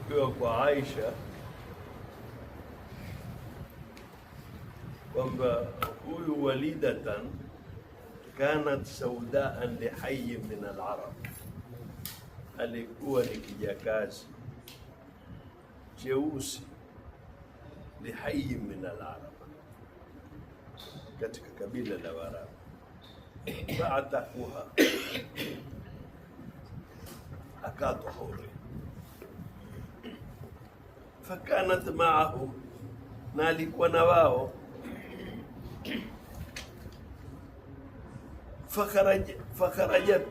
imepokewa kwa Aisha kwamba huyu walidatan kanat saudaan lihayi min alarab, alikuwa ni kijakazi cheusi lihayi min alarab, katika kabila la Waarabu. Faatakuha, akatwa huri. Fakanat maahum, na alikuwa na wao. Fakharajat,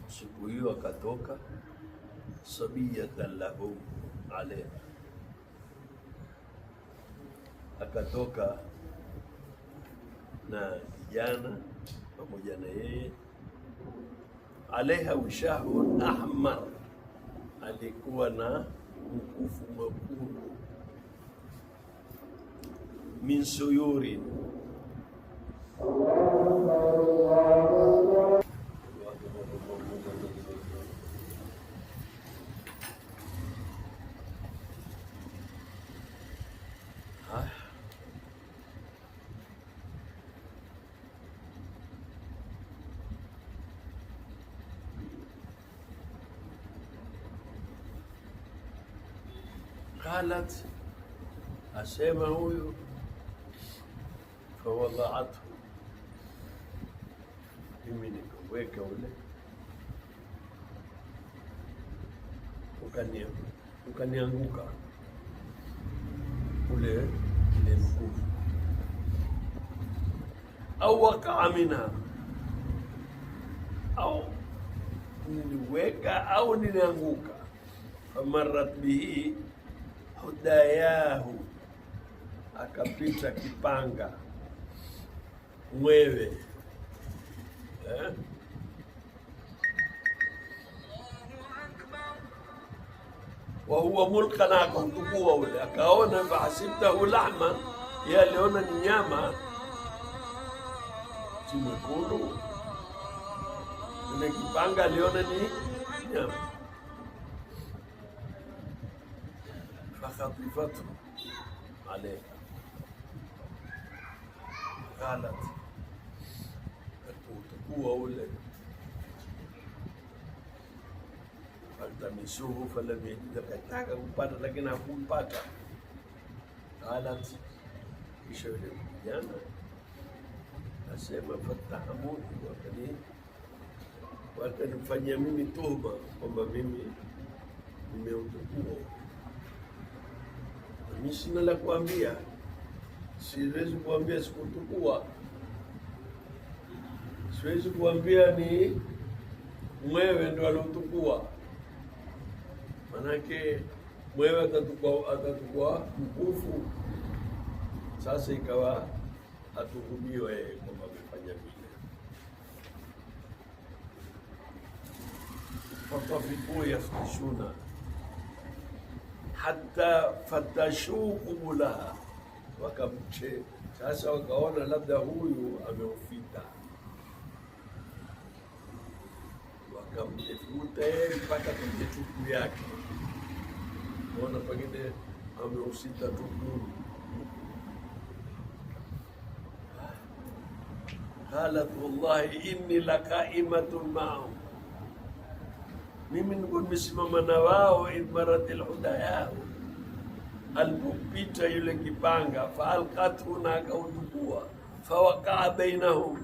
siku hiyo akatoka, sabiyatan lahum alaiha, akatoka na kijana pamoja na yeye. Alaiha wishahun ahmar, alikuwa na mkufu mwekundu. Min suyurin, qalat, asema huyu, fawadaathu, mimi nikaweka ule, ukanianguka ule mkufu, au wakaa minha, au niliweka au nilianguka. Famarat bihi hudayahu, akapita kipanga mwewe, wa huwa mulkan, akautukua ule, akaona. Fahasibtahu lahma, yeye aliona ni nyama, si mwekundu. Ile kipanga aliona ni nyama. Fakhatifatu alaiha, qalat, akautukua ule. Faltamisuhu falam yajid, akataka kupata lakini hakumpata. Qalat, kisha yule kijana asema, fatahamuni, wakanifanyia mimi tuhuma kwamba mimi nimeutukua. Mimi sina la kuambia, siwezi kuambia sikutukua, siwezi kuambia ni mwewe ndo aliotukua, manake mwewe atatukua mkufu. Sasa ikawa atuhumiwa yeye kwamba amefanya vile. Fatafiku yaftishuna hata fatashu qubulaha, wakamche. Sasa wakaona labda huyu ameufita, wakamtefuta yeye mpaka kwenye tupu yake, ona pengine ameusita tupu. Qalat wallahi inni lakaimatun maahum, mimi nilikuwa nimesimama na wao. Idmaratil hudaya, alipopita yule kipanga. Faalqathu, na akautukua. Fawakaa bainahum,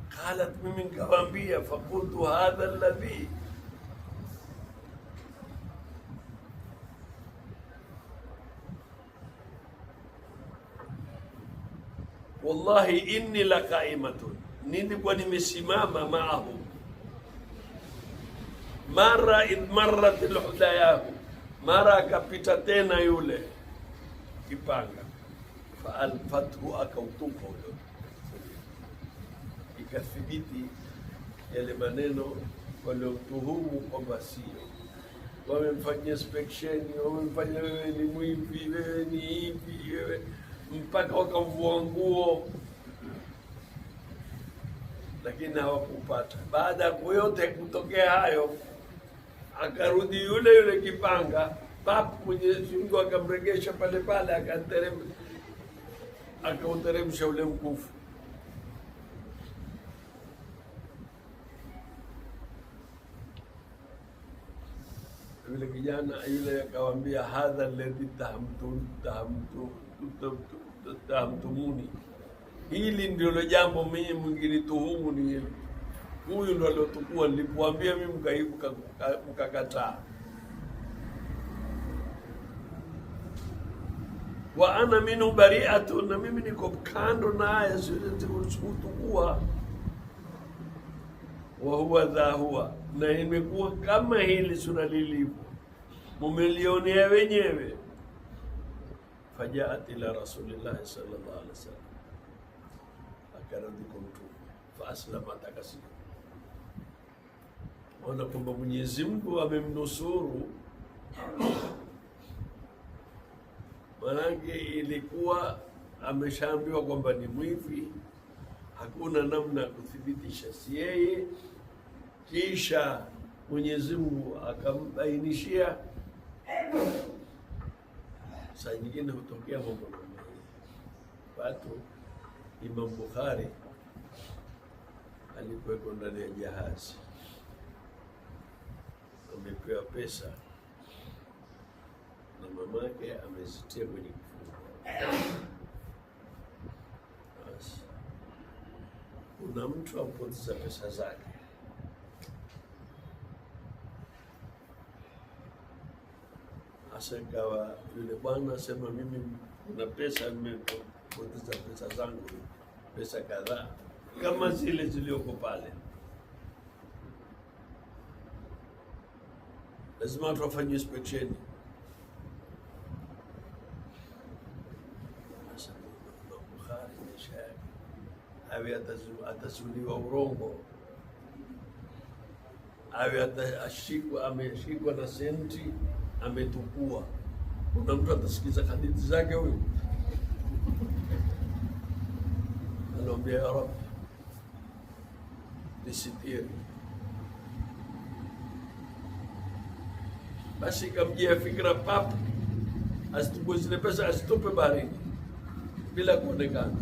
qalat, mimi nikawaambia. Fakultu hadha alladhi, wallahi inni lakaimatun, nilikuwa nimesimama maahum. Mara idh marrat alhudayahu, mara akapita tena yule kipanga. Faalfathu, akautupa ule. Ikathibiti yale maneno waliotuhumu kwamba sio, wamemfanyia inspection, wamemfanya wewe ni mwivi, wewe ni hivi, wewe, mpaka wakamvua nguo, lakini hawakupata. Baada ya yote kutokea hayo, Akarudi yule yule kipanga, pap, Mwenyezi Mungu akamregesha pale pale, akauteremsha ule mkufu. Yule kijana yule akawambia, hadha alladhi tahamtumuni, hili ndilo jambo mimi mngilituhumu ni hili. Huyu ndo aliotukua, nilipoambia mimi mkakataa. Wa ana minhu bari'atu, na mimi niko kando naye, siwezi kutukua. Wa huwa dha huwa, na imekuwa kama hili sura lilivyo, mumelionea wenyewe. Fajaat ila rasulillahi sallallahu alaihi wasallam, akarudi kwa Mtume, fa aslama, atakasilimu. Ona kwamba Mwenyezi Mungu amemnusuru. Manake ilikuwa ameshaambiwa kwamba ni mwivi, hakuna namna ya kuthibitisha si yeye. Kisha Mwenyezi Mungu akambainishia. Saa nyingine hutokea mambo kama watu. Imam Bukhari alikuwa ndani ya jahazi, amepewa pesa na mamake, amezitia kwenye kifungo. Basi kuna mtu ampoteza pesa zake. Asa ikawa yule bwana asema, mimi kuna pesa, nimepoteza pesa zangu, pesa kadhaa kama zile zilioko pale, lazima watu wafanye inspection. Bukhari maisha yake awe atasuliwa urongo, awe ameshikwa na senti, ametukua. Kuna mtu atasikiza hadithi zake huyu, anaambia ya Rabbi nisitiri. Basi kamjia fikra pap, asitupwe zile pesa, asitupe baharini bila kuonekana,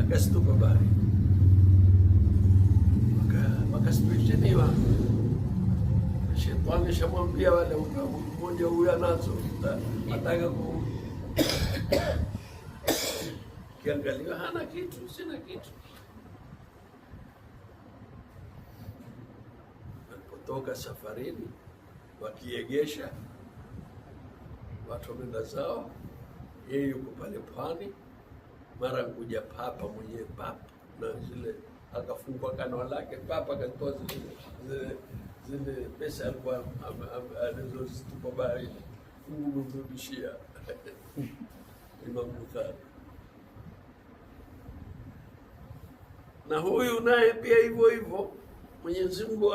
akasitupa baharini. Makasipesheniwa, shetani shamwambia wale mmoja huyu anazo, ataka kiangalia, hana kitu, sina kitu. Alipotoka safarini, wakiegesha, watu wameenda zao, yeye yuko pale pwani. Mara kuja papa mwenyewe, papa na zile, akafungwa kano lake, papa akatoa zile pesa alikuwa alizozitupa baharini, kumrudishia Imam Bukhari. Na huyu naye pia hivyo hivyo, Mwenyezi Mungu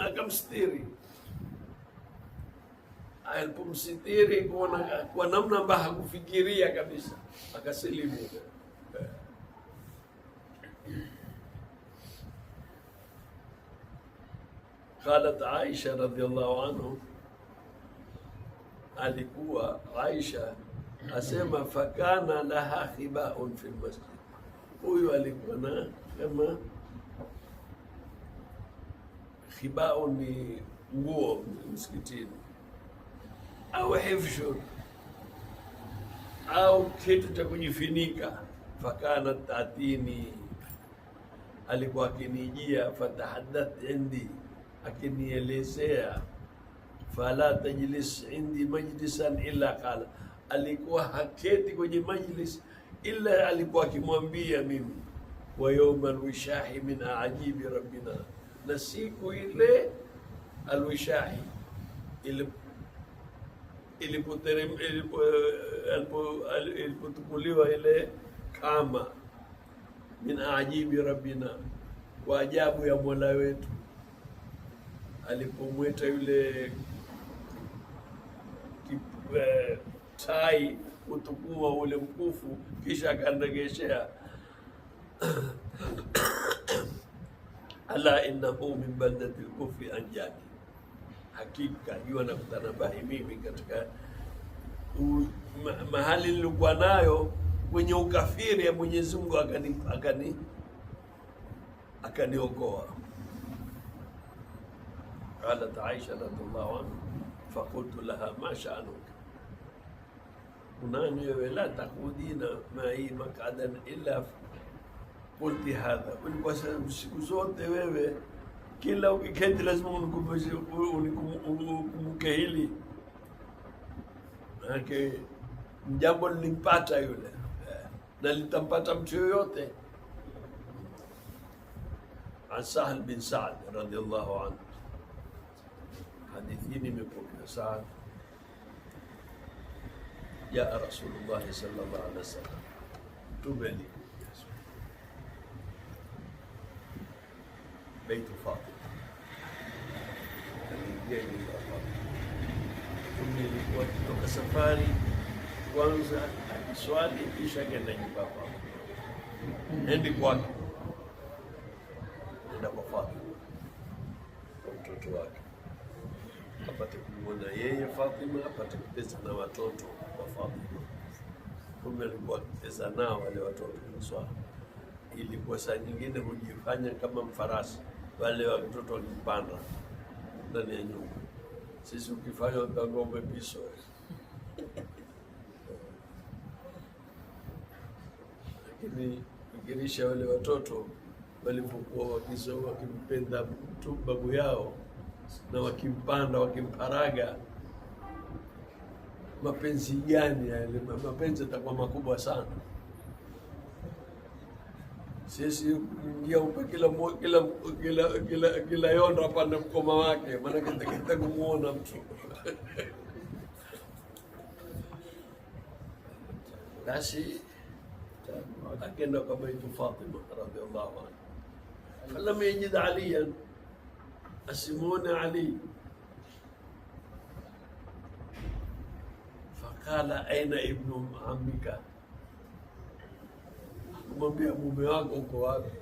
akamstiri. Alipomsitiri kwa namna ambayo hakufikiria kabisa, akasilimu. Qalat Aisha radhiallahu anhu, alikuwa Aisha asema, fakana laha khibaun fi masjid, huyu alikuwa na kama khibaun, ni nguo msikitini, au hifshun, au kitu cha kujifinika. Fakana tatini, alikuwa akinijia, fatahaddath indi, akinielezea. Fala tajlis indi majlisan illa qala, alikuwa haketi kwenye majlis illa alikuwa akimwambia mimi, wa yawma alwishahi min ajibi rabbina, na siku ile alwishahi ilipotukuliwa ile kama, min ajibi rabbina, kwa ajabu ya Mola wetu, alipomweta yule tai utukua ule mkufu, kisha akanregeshea ala innahu min baldati al-kufri anjani, hakika hiyo nakutanabahi mimi katika mahali nilikuwa nayo kwenye ukafiri ya Mwenyezi Mungu akaniokoa. Qalat Aisha radhiallahu anha faqultu laha ma sha'nuka, unani wewe, la taqudina mai maq'adan illa qulti hadha, ulikuwa siku zote wewe kila ukiketi lazima unikumbuke hili, manake jambo lilimpata yule na litampata mtu yoyote. An Sahl bin Sa'd radhiallahu anhu, hadithi hii nimepokea Sa'd, jaa Rasulullah sallallahu alaihi wasallam, Mtume alikuja Baitu Fatima, aliingia nyumba ya Fatima. Mtume alikuwa kutoka safari kwanza akiswali kisha akaenda nyumba ya Fatima, endi kwake, enda kwa Fatima kwa mtoto wake, apate kumwona yeye Fatima, apate kucheza na watoto wa Fatima. Mtume alikuwa akicheza nao wale watoto wa swala, ili kwa saa nyingine hujifanya kama mfarasi, wale watoto wakipanda ndani ya nyumba. Sisi ukifanya utagombe piso. Lakini ikirisha wale watoto walipokuwa wakimpenda mtu babu yao na wakimpanda wakimparaga, mapenzi gani yale? Mapenzi yatakuwa makubwa sana. Sisi ingia upe kila yonda pande mkoma wake, maana kitakita kumuona mtu. Basi akaenda kwa Baitu Fatima radhiallahu anha, falam yajid Aliyan, asimuone Ali. Fakala aina ibnu ammika, kumwambia mume wako uko wapi?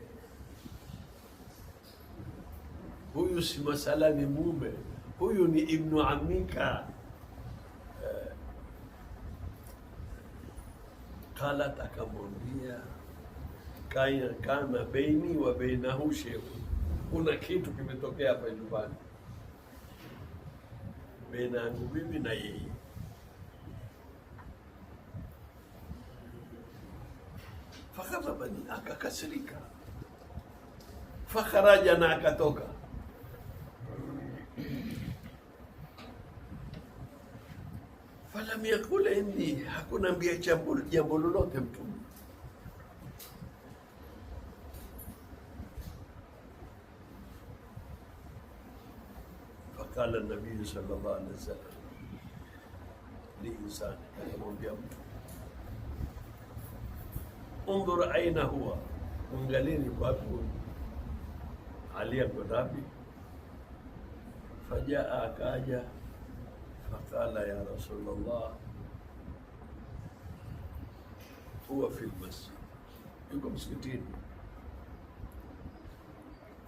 Huyu si masala ni mume, huyu ni ibnu ammika. Qalat, akamwambia kana baini wa bainahu shay'un, kuna kitu kimetokea hapa nyumbani baina yangu mimi na yeye. Fakadhabani, akakasirika. Fakharaja, na akatoka. Falam yakul indi, hakuna mbia jambo lolote Mtume. Fakala Nabii sallallahu alaihi wasallam li insani, akamwambia mtu, undhur aina huwa, ungalini kwaku Ali ako wapi? Fajaa, akaja. Fakala ya Rasulullah, huwa fi lmasjid, yuko msikitini.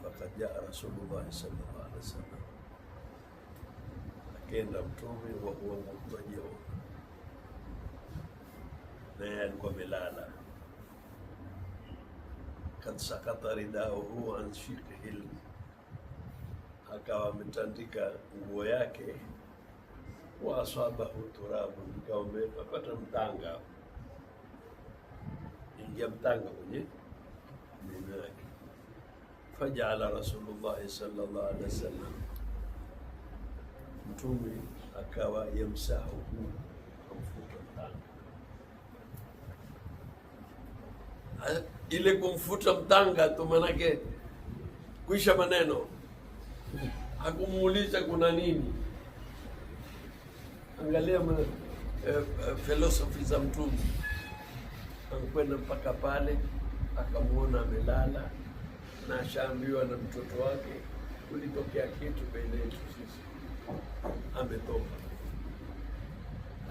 Fakad jaa Rasulullah sallallahu alaihi wasallam, akenda Mtume wa huwa muttajia, naye alikuwa amelala. Kad sakata ridauhu an shiqhihi, akawa ametandika nguo yake. Wa asabahu turabu, ikawa amepata mtanga, ingia mtanga kwenye meno yake. Fajala Rasulullah sallallahu alaihi wasallam, Mtume akawa yamsahu, kumfuta mtanga. Ile kumfuta mtanga tu, manake kuisha maneno, hakumuuliza kuna nini. Angalia philosophy za Mtume. Anakwenda mpaka pale, akamuona amelala na ashaambiwa na mtoto wake, kulitokea kitu baina yetu sisi, ametoka.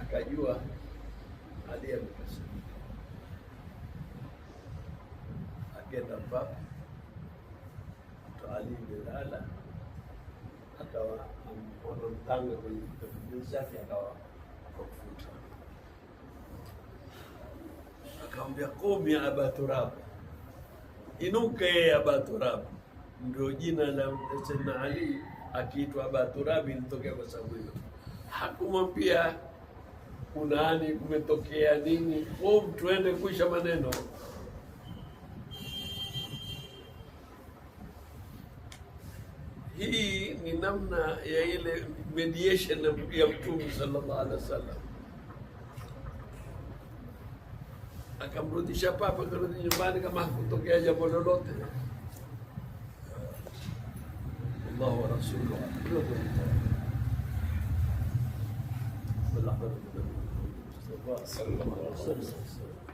Akajua Ali amekasirika, akenda mpaka Ali amelala, akawa wanamtanga kwenye kitabu chake, akawa akafuta, akamwambia qum ya Aba Turab, inuke Aba Turab. Ndio jina la Sayyidina Ali akiitwa Aba Turab ilitokea kwa sababu hiyo. Hakumwambia kunani, kumetokea nini, qum, tuende kuisha maneno. Hii ni namna ya ile mediation ya Mtume sallallahu alaihi wasallam. Akamrudisha papa, karudi nyumbani kama hakutokea jambo lolote. Allahu wa rasuluhu sallallahu alaihi wasallam.